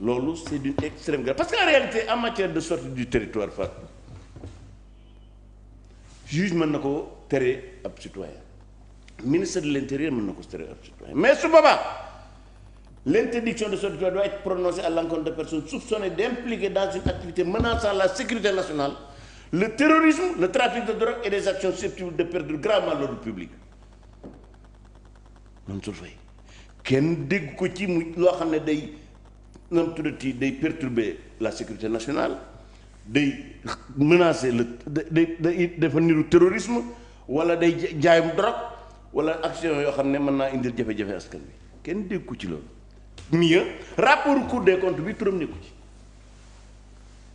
loolu c'est d'une extrême gravité parce qu'en réalité en matière de sortie du territoire Fatou juge mën na ko tere ab citoyen ministre de l'intérieur mën na ko tere ab citoyen mais su boobaa l'interdiction de sortie doit être prononcée à l'encontre de personnes soupçonnées d'impliquer dans une activité menaçant la sécurité nationale, le terrorisme, le trafic de drogue et des actions susceptibles de perdre gravement l'ordre public. Mansour Faye kenn dégg ko ci mu loo xam ne day nam tuddati day perturber la sécurité nationale day menacer day dafa niru terrorisme wala day jaayum drogue wala action yoo xam ne mën naa indil jafe-jafe askan bi kenn dégg ko ci loolu. mieux rapport Cour des comptes bi turam nekku ci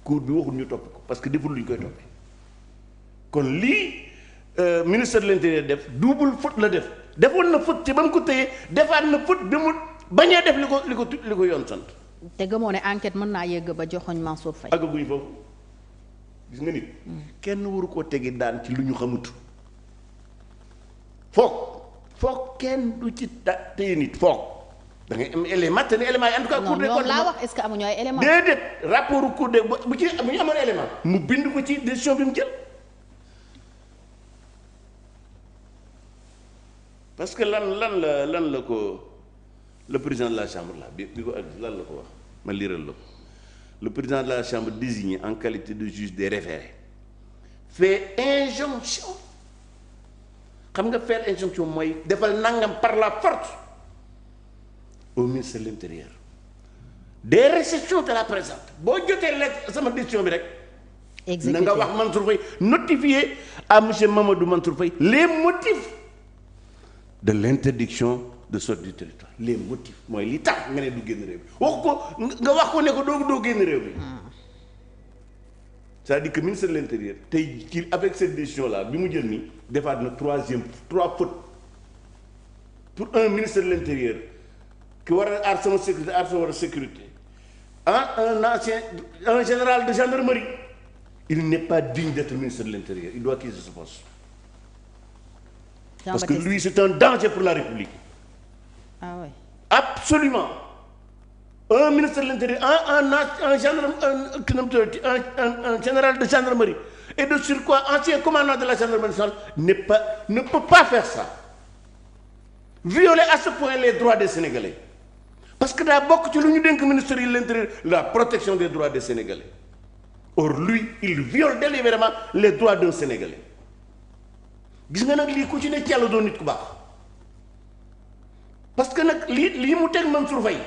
cour bi waxul ñu topp ko parce que deful lu ñu koy toppee kon lii ministre de l'intérieur def double faute la def defoon na faute ci ba mu ko téye defaat na faute bi mu bañee def li ko yoon sant. te gëmoo ne enquête mën naa yegg ba joxoñ Mansour Faye. àggaguñ foofu gis nga nit. kenn waru koo tegi daan ci lu ñu xamut. foog kenn du ci téye nit foog. da ngay am élément te ne élément yi en tout cas. Cour des comptes laa wax est-ce que amuñu ay éléments. déedéet rapport Cour des bu ci bu ñu amoon élément mu bind ko ci décision bi mu jël parce que lan la ko le président de la chambre là bi ko ak lan la ko wax ma liiral la ko le président de la chambre désigné en qualité de juge des référés fait injonction xam nga faire injonction mooy defal nangam par la force. Au ministre de l'Intérieur des réceptions de la présente boo jotee lettre sama décision bi rek. exécuté na nga wax Mansour Faye notifier à monsieur Mamadou Mansour Faye les motifs de l'interdiction de sortie du territoire les motifs mooy li tax nga ne du génn réew mi wax ko nga wax ko ne ko doo génn réew mi. c'est-à-dire que ministre de l'Intérieur tey ci avec cette décision là bi mu jël nii defaat na trois fautes pour un ministre de l'Intérieur. ki war a aar sama sécurité aar sama sécurité un général de gendarmerie il n'est pas digne d'être ministre de l'Intérieur il doit quitter ce poste parce que lui c'est un danger pour la République. Ah oui. Absolument. Un ministre de l'Intérieur un gendarme un général de gendarmerie et de surcroît ancien commandant de la gendarmerie nationale ne peut pas faire ça violer à ce point les droits des Sénégalais. Parce que daa bokk ci lu ñu dénk ministère de l'Intérieur la protection des droits des Sénégalais or lui il viole délibérément les droits d'un Sénégalais gis nga nag lii ku ci ne ci yàlla doon nit ku baax parce que nag lii mu teg Mansour Faye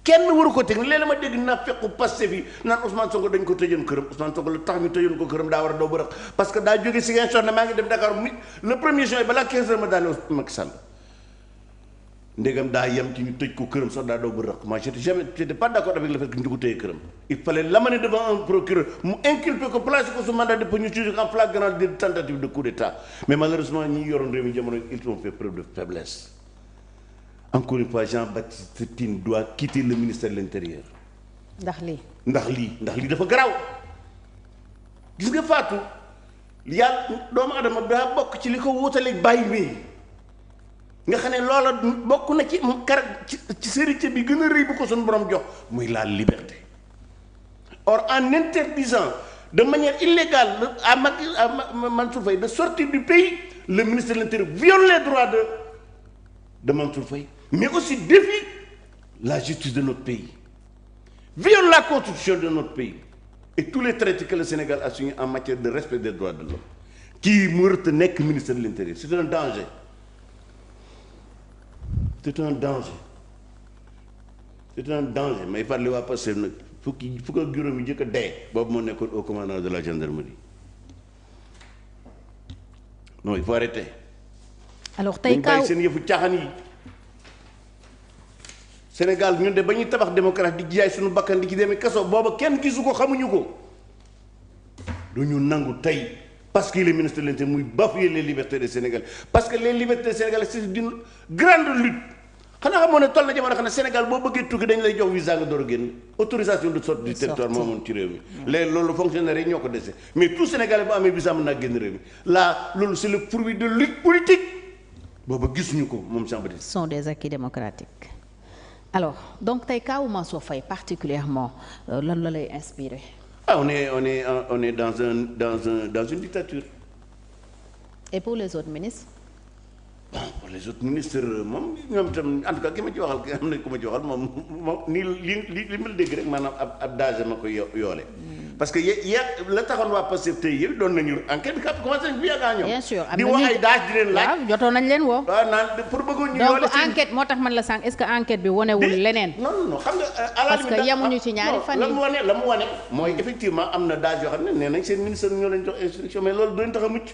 kenn waru ko teg léeg-léeg ma dégg naa fekku passé bi naan Ousmane Sonko dañ ko tëjoon këram Ousmane Sonko la tax ñu tëjoon ko këram daa war a daw bërëq parce que daa jóge Ziguinchor ne maa ngi dem Dakar le 1er juin balaa 15 heures ma daane Macky Sall ndégam daa yem ci ñu tëj ko këram sax daa daw ba rëq moi j'étais pas d'accord avec le fait que ñu ko tëye këram il fallait l'amener devant un procureur mu inculper ko placer ko sous mandat de dépôt ñu juge en flagrant délit de tentative de coup d'état mais malheureusement ñi yoroon réew mi jamono ils ont fait preuve de faiblesse encore une fois Jean-Baptiste Tine doit quitter le ministère de l'Intérieur ndax lii dafa garaaw gis nga Fatou yàlla doomu adama daa bokk ci li ko wutaleeg bàyyi mi nga xam ne loola bokk na ci ci sérité bi gën a rëy bu ko suñu borom jox muy la liberté or en interdisant de manière illégale à Mansour Faye de sortir du pays le ministre de l'Intérieur viole les droits de Mansour Faye mais aussi défie la justice de notre pays viole la constitution de notre pays et tous les traités que le Sénégal a signés en matière de respect des droits de l'homme kii mu rëtt nekk ministre de l'Intérieur c'est un danger. C'est un danger may farli waa Pastef nag fukk ak juróom yi jëkk a dee boobu moo nekkoon au commandant de la gendarmerie non il faut arrêter. alors tey kaw seen yëfu caaxaan yi Sénégal ñun de ba ñuy tabax démocratie di jaay suñu bakkan di ci demee kaso booba kenn gisu ko xamuñu ko du ñu nangu tey parce que le ministre de l'Intérieur muy bafouer les libertés des Sénégalais parce que les libertés des Sénégalais c'est d'une grande lutte xanaa xamoon ne toll na jamono xam ne Sénégal boo bëggee tukki dañ lay jox visa nga door a génn autorisation de sortie du territoire moo amoon ci réew mi léegi loolu fonctionnaire yi ñoo ko dese mais tout Sénégalais bu amee visa mën naa génn réew mi là loolu c'est le fruit de lutte politique booba gisuñu ko moom Jean-Baptiste. sont des acquis démocratiques. alors donc tey kaawu Mansour Faye particulièrement lan la lay inspiré. on est dans une dictature. et pour les autres ministres. bon pour les autres ministres moom ñoom itam en tout cas ki ma ci waxal ki am na ku ma ci waxal moom nii li ma la dégg rek maanaam ab danger ma ko yoole. parce que la taxoon waa Pastef tey yëpp doon nañu enquête bi commencé nañ fi yàgg ñoom. bien sûr am di wax ay daaj di leen laaj. waaw jotoon nañ leen woo. waaw naan pour bëggoon ñu yoole donc enquête moo tax man la sànq est-ce que enquête bi wanewul leneen. non xam nga. parce que yemuñu ci ñaari fan yi la mu wane mooy effectivement am na daaj yoo xam ne nee nañ seen ministre ñoo leen jox instruction mais loolu doon tax a mucc.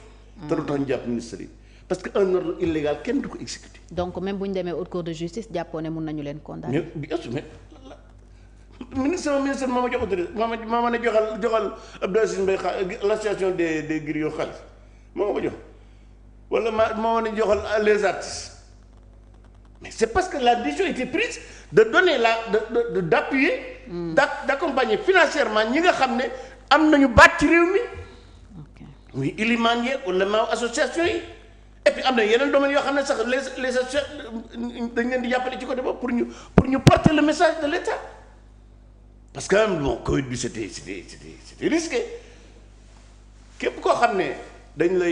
te du tax ñu jàpp ministre yi parce que un ordre illégal kenn du ko exécuter. donc même bu ñu demee haute cour de justice jàppoo ne mun nañu leen condamner. mais bien sûr mais ministre moo ma jox autorisation moo ma ne joxal Abdou Aziz Mbaye l'association des griots xaalis moo ma jox wala moo ma ne joxal les artistes mais c'est parce que la décision était prise de donner d'appuyer. d'accompagner financièrement ñi nga xam ne am nañu baat ci réew mi. muy ilimaan yeeg wala ma association yi et puis am na yeneen domaines yoo xam ne sax les associations dañ leen di jàppale ci côté boobu pour ñu porter le message de l'État parce que bon Covid bi c'était risqué képp koo xam ne dañ la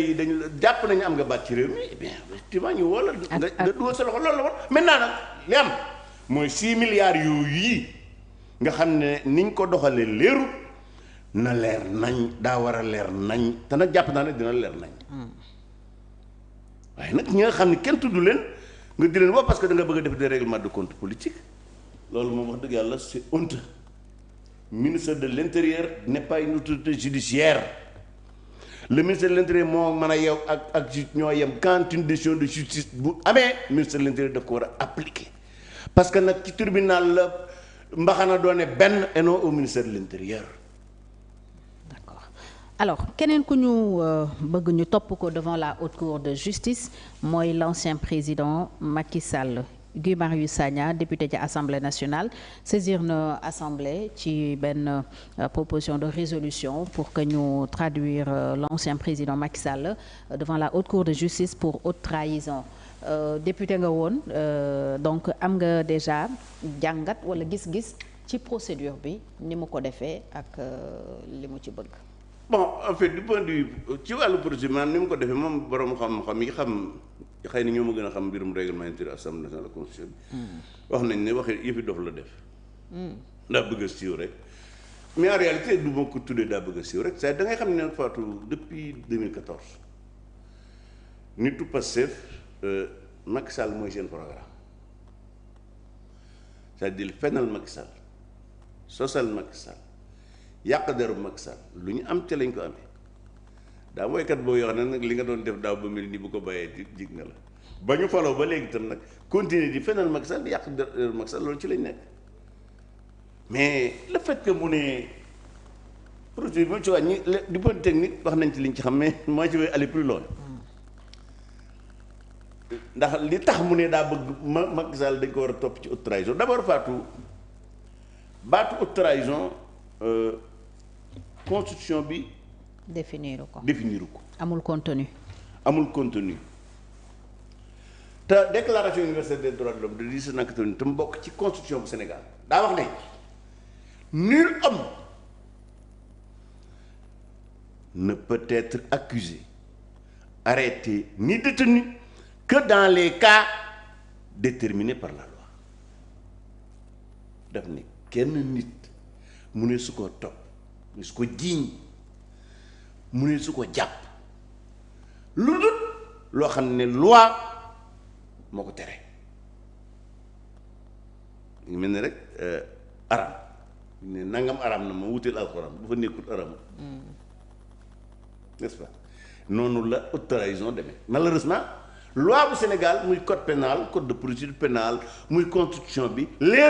jàpp nañu am nga baat ci réew mi eh bien effectivement ñu woo la nga dugal sa loxo loolu la war maintenant nag li am mooy 6 milliards yii nga xam ne niñ ko doxalee leeru na leer nañ daa war a leer nañ te nag jàpp naa ne dina leer nañ waaye nag ñi nga xam ne kenn tudd leen nga di leen wax parce que da nga bëgg a def des règlements de compte politique loolu moom wax dëgg yàlla c'est honteux. Ministre de l'Intérieur n'est pas une autorité judiciaire le ministre de l'Intérieur moo mën a yow ak ñoo yem quand une décision de justice bu amee ministre de l'Intérieur daf ko war a appliquer parce que nag ci tribunal la mbaxana doone benn et non au ministère de l'Intérieur. alors keneen ku ñu bëgg ñu topp ko devant la haute cour de justice mooy l'ancien président Macky Sall. Guy Marius Sagna député ci Assemblée nationale saisir na assemblée ci benn proposition de résolution pour que ñu traduire l'ancien président Macky Sall devant la haute cour de justice pour haute trahison député nga woon donc am nga déjà jàngat wala gis-gis ci procédure bi ni mu ko defee ak li mu ci bëgg. bon en fait du point de vue ci wàllu procédure maanaam ni mu ko defee moom borom xam-xam yi xam. xëy na ñoo ma gën a xam mbirum règlement intérieur Assemblée nationale constitution bi wax nañ ne waxee yëfi dof la def daa bëgg a siiw rek mais en réalité du ma ko tuddee daa bëgg a siiw rek c'est da ngay xam ne Fatou depuis 2014 nitu Pastef Macky Sall mooy seen programme c'est-à-dire fenal Macky Sall sosal Macky Sall yàq deru Macky Sall lu ñu am te lañ ko amee daa mooykat boo yoo xam ne nag li nga doon def daaw ba mel ni bu ko bàyyee jig na la ba ñu faloo ba léegi itam nag continuer di fenal Macky Sall di yàq deru Macky Sall loolu ci lañ nekk mais le fait que mu ne procédure bi ci wàññi du point technique wax nañ ci liñ ci xam mais moi je vais aller plus loin ndax li tax mu ne daa bëgg Macky Sall dañ ko war a topp ci haute trahison d'abord Fatou baatu haute trahison constitution bi définir ko amul contenu te déclaration universelle des droits de l'homme de 1789 te mu bokk ci constitution bu Sénégal daa wax ne nul homme ne peut être accusé arrêté ni détenu que dans les cas déterminés par la loi daf ne kenn nit mu ne su ko topp mu ne su ko jiiñ mu ne su ko jàpp lu dul loo xam ne loi moo ko tere ngi mel ni rek aram ne nangam aram na ma wuteel alxuraan bu fa nekkul aram n'est-ce pas noonu la haute trahison demee malheureusement loi bu Sénégal muy code pénal code de procédure pénale muy constitution bi leer